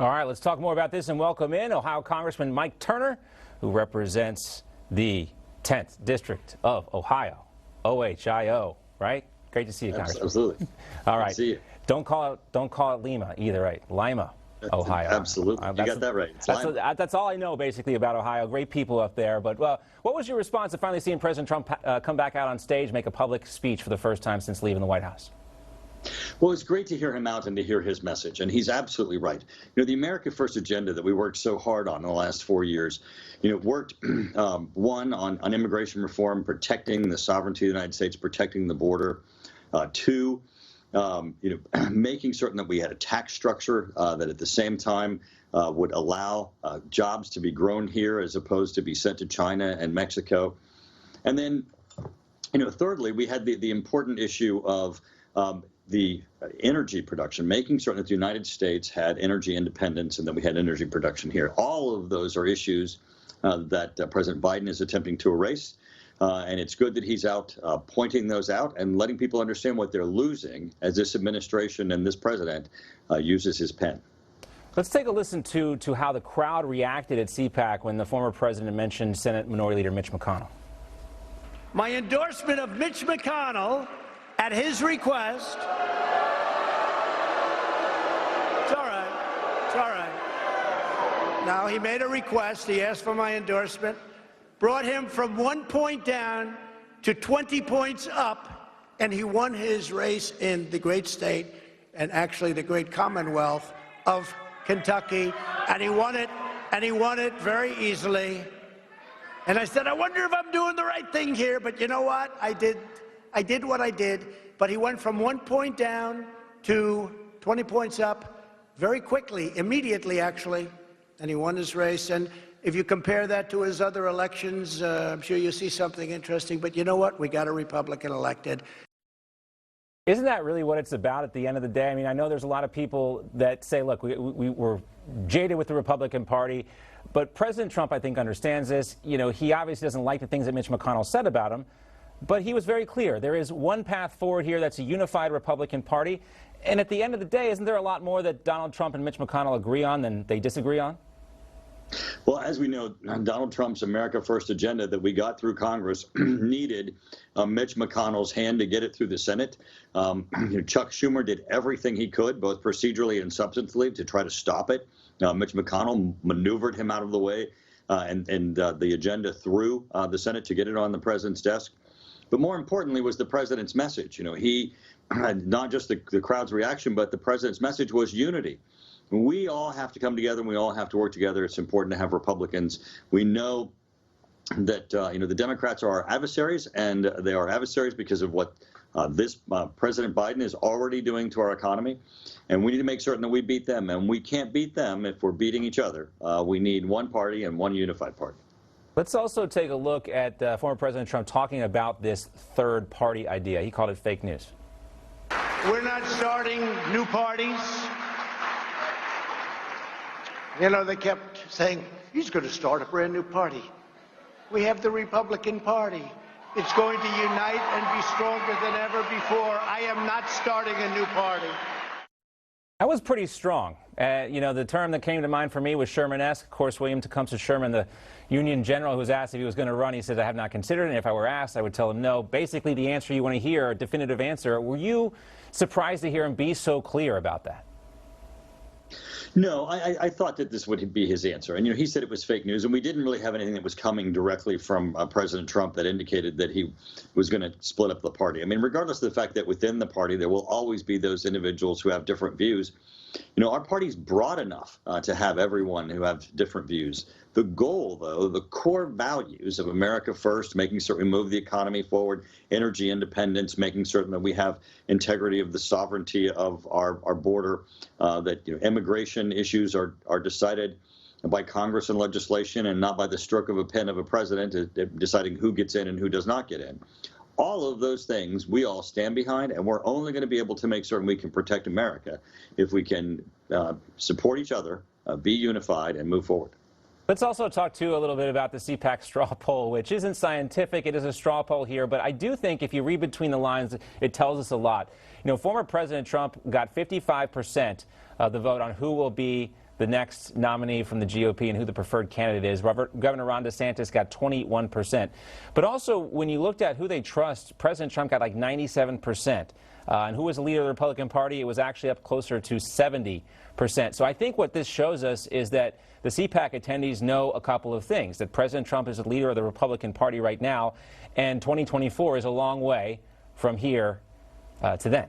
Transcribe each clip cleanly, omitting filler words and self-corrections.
All right, let's talk more about this and welcome in Ohio Congressman Mike Turner, who represents the 10th District of Ohio, OHIO, right? Great to see you, Congressman. Absolutely. All right. See you. Don't call it Lima either, right? Lima, Ohio. Absolutely. You got that right. That's all I know basically about Ohio. Great people up there. But well, what was your response to finally seeing President Trump come back out on stage, make a public speech for the first time since leaving the White House? Well, it's great to hear him out and to hear his message, and he's absolutely right. You know, the America First agenda that we worked so hard on in the last 4 years, worked, one, on immigration reform, protecting the sovereignty of the United States, protecting the border. Two, making certain that we had a tax structure that at the same time would allow jobs to be grown here as opposed to be sent to China and Mexico. And then, thirdly, we had the important issue of the energy production, making certain that the United States had energy independence and that we had energy production here. All of those are issues that President Biden is attempting to erase. And it's good that he's out pointing those out and letting people understand what they're losing as this administration and this president uses his pen. Let's take a listen to how the crowd reacted at CPAC when the former president mentioned Senate Minority Leader Mitch McConnell. My endorsement of Mitch McConnell at his request. It's all right. It's all right. Now, he made a request. He asked for my endorsement. Brought him from 1 point down to 20 points up, and he won his race in the great state and actually the great Commonwealth of Kentucky, and he won it very easily. And I said, I wonder if I'm doing the right thing here, but you know what? I did what I did, but he went from 1 point down to 20 points up very quickly, immediately actually, and he won his race. And if you compare that to his other elections, I'm sure you'll see something interesting. But you know what? We got a Republican elected. Isn't that really what it's about at the end of the day? I mean, I know there's a lot of people that say, look, we're jaded with the Republican Party. But President Trump, I think, understands this. He obviously doesn't like the things that Mitch McConnell said about him. But he was very clear. There is one path forward here. That's a unified Republican Party. And at the end of the day, isn't there a lot more that Donald Trump and Mitch McConnell agree on than they disagree on? Well, as we know, Donald Trump's America First agenda that we got through Congress needed Mitch McConnell's hand to get it through the Senate. Chuck Schumer did everything he could, both procedurally and substantively, to try to stop it. Mitch McConnell maneuvered him out of the way and the agenda through the Senate to get it on the president's desk. But more importantly was the president's message. He, not just the crowd's reaction, but the president's message was unity. We all have to come together and we all have to work together. It's important to have Republicans. We know that, the Democrats are our adversaries, and they are adversaries because of what this President Biden is already doing to our economy. And we need to make certain that we beat them. And we can't beat them if we're beating each other. We need one party and one unified party. Let's also take a look at former President Trump talking about this third party idea. He called it fake news. We're not starting new parties. They kept saying, he's going to start a brand new party. We have the Republican Party. It's going to unite and be stronger than ever before. I am not starting a new party. That was pretty strong. The term that came to mind for me was Sherman-esque. Of course, William Tecumseh Sherman, the Union general who was asked if he was going to run, he said, I have not considered it. And if I were asked, I would tell him no. Basically, the answer you want to hear, a definitive answer. Were you surprised to hear him be so clear about that? No, I thought that this would be his answer. And, he said it was fake news, and we didn't really have anything that was coming directly from President Trump that indicated that he was going to split up the party. I mean, regardless of the fact that within the party there will always be those individuals who have different views, our party's broad enough to have everyone who have different views. The goal, though, the core values of America First, making certain we move the economy forward, energy independence, making certain that we have integrity of the sovereignty of our border, that immigration issues are decided by Congress and legislation and not by the stroke of a pen of a president deciding who gets in and who does not get in. All of those things we all stand behind, and we're only going to be able to make certain we can protect America if we can support each other, be unified, and move forward. Let's also talk, too, a little bit about the CPAC straw poll, which isn't scientific. It is a straw poll here. But I do think if you read between the lines, it tells us a lot. You know, former President Trump got 55% of the vote on who will be the next nominee from the GOP and who the preferred candidate is. Governor Ron DeSantis got 21%. But also, when you looked at who they trust, President Trump got like 97%. And who was the leader of the Republican Party? It was actually up closer to 70%. So I think what this shows us is that the CPAC attendees know a couple of things, that President Trump is the leader of the Republican Party right now, and 2024 is a long way from here to then.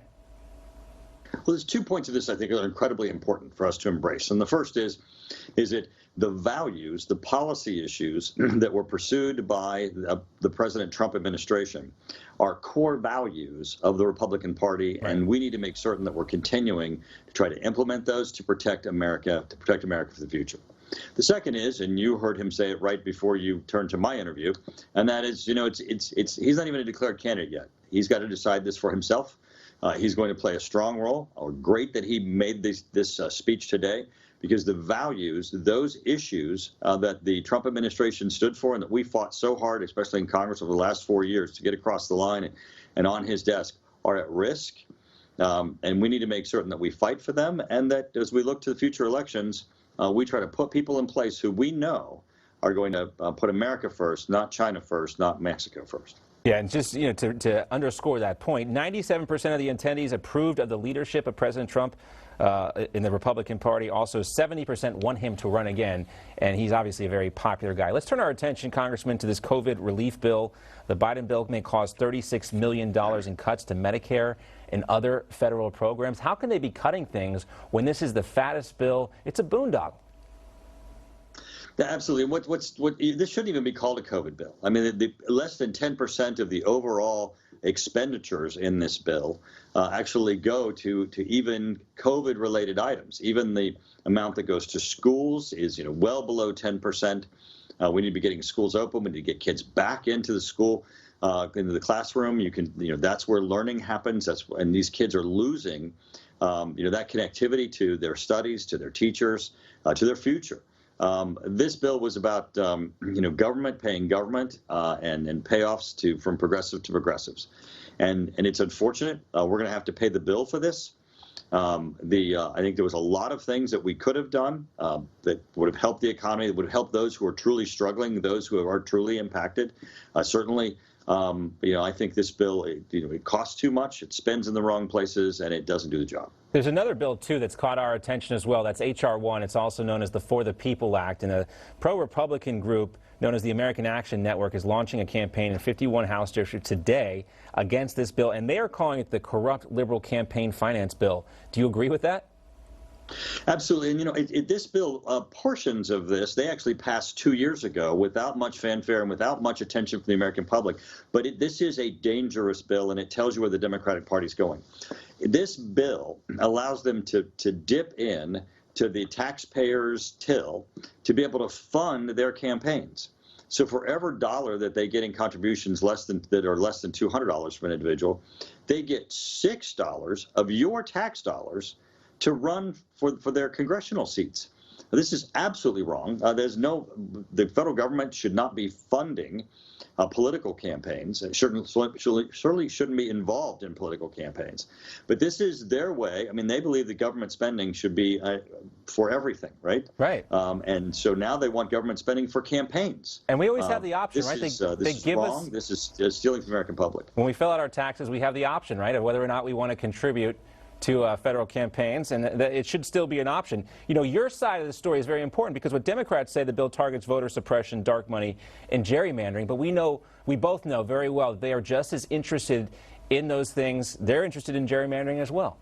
Well, there's 2 points of this I think are incredibly important for us to embrace. And the first is that the values, the policy issues that were pursued by the President Trump administration are core values of the Republican Party, right. And we need to make certain that we're continuing to try to implement those to protect America for the future. The second is, and you heard him say it right before you turned to my interview, and that is, you know, he's not even a declared candidate yet. He's got to decide this for himself. He's going to play a strong role. Great that he made this speech today, because the values, those issues that the Trump administration stood for and that we fought so hard, especially in Congress over the last 4 years, to get across the line and on his desk, are at risk. And we need to make certain that we fight for them, and that as we look to the future elections, we try to put people in place who we know are going to put America first, not China first, not Mexico first. Yeah, and just, you know, to underscore that point, 97% of the attendees approved of the leadership of President Trump in the Republican Party. Also, 70% want him to run again, and he's obviously a very popular guy. Let's turn our attention, Congressman, to this COVID relief bill. The Biden bill may cause $36 million in cuts to Medicare and other federal programs. How can they be cutting things when this is the fattest bill? It's a boondoggle. Yeah, absolutely. This shouldn't even be called a COVID bill. I mean, less than 10% of the overall expenditures in this bill actually go to even COVID-related items. Even the amount that goes to schools is, you know, well below 10%. We need to be getting schools open. We need to get kids back into the school, into the classroom. That's where learning happens. And these kids are losing, that connectivity to their studies, to their teachers, to their future. This bill was about, government paying government and payoffs from progressive to progressives. And it's unfortunate. We're going to have to pay the bill for this. I think there was a lot of things that we could have done that would have helped the economy, that would have helped those who are truly struggling, those who are truly impacted. Certainly, I think this bill, it costs too much, it spends in the wrong places, and it doesn't do the job. There's another bill, too, that's caught our attention as well. That's H.R. 1. It's also known as the For the People Act. And a pro-Republican group known as the American Action Network is launching a campaign in 51 House districts today against this bill. And they are calling it the Corrupt Liberal Campaign Finance Bill. Do you agree with that? Absolutely. And, this bill, portions of this, they actually passed 2 years ago without much fanfare and without much attention from the American public. But this is a dangerous bill, and it tells you where the Democratic Party is going. This bill allows them to dip in to the taxpayers' till to be able to fund their campaigns. So for every dollar that they get in contributions that are less than $200 from an individual, they get $6 of your tax dollars to run for their congressional seats. This is absolutely wrong. The federal government should not be funding political campaigns. It certainly shouldn't be involved in political campaigns. But this is their way. I mean, they believe that government spending should be for everything, right? Right. And so now they want government spending for campaigns. And we always have the option, right? This is wrong. This is stealing from the American public. When we fill out our taxes, we have the option, right, of whether or not we want to contribute to federal campaigns, and it should still be an option. Your side of the story is very important, because what Democrats say, the bill targets voter suppression, dark money, and gerrymandering. But we both know very well that they are just as interested in those things. They're interested in gerrymandering as well.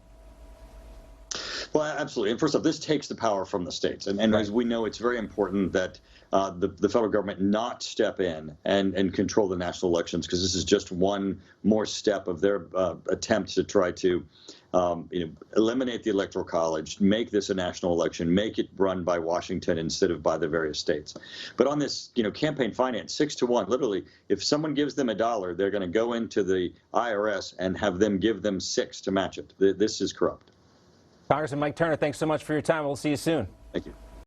Well, absolutely. And first off, this takes the power from the states. And right. As we know, it's very important that the federal government not step in and control the national elections, because this is just one more step of their attempt to try to eliminate the Electoral College, make this a national election, make it run by Washington instead of by the various states. But on this, campaign finance, 6-1, literally, if someone gives them $1, they're going to go into the IRS and have them give them 6 to match it. This is corrupt. Congressman Mike Turner, thanks so much for your time. We'll see you soon. Thank you.